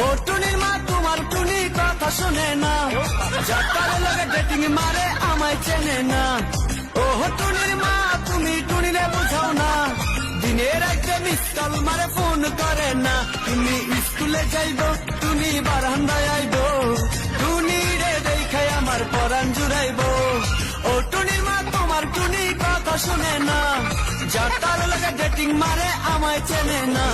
ও টুনির মা তোমার টুনি কথা শোনে না, যার লগে ডেটিং মারে আমায় চেনে না। ও টুনির মা তুমি টুনিরে বুঝাও না, দিনে রাইতে মিস কল মারে ফোন করে না। তুমি স্কুলে যাইব টুনি বারান্দায় আইব, টুনি রে দেখাই আমার পরাণ জুড়াইব। ও টুনির মা তোমার টুনি কথা শোনে না, যার লগে ডেটিং মারে আমায় চেনে না।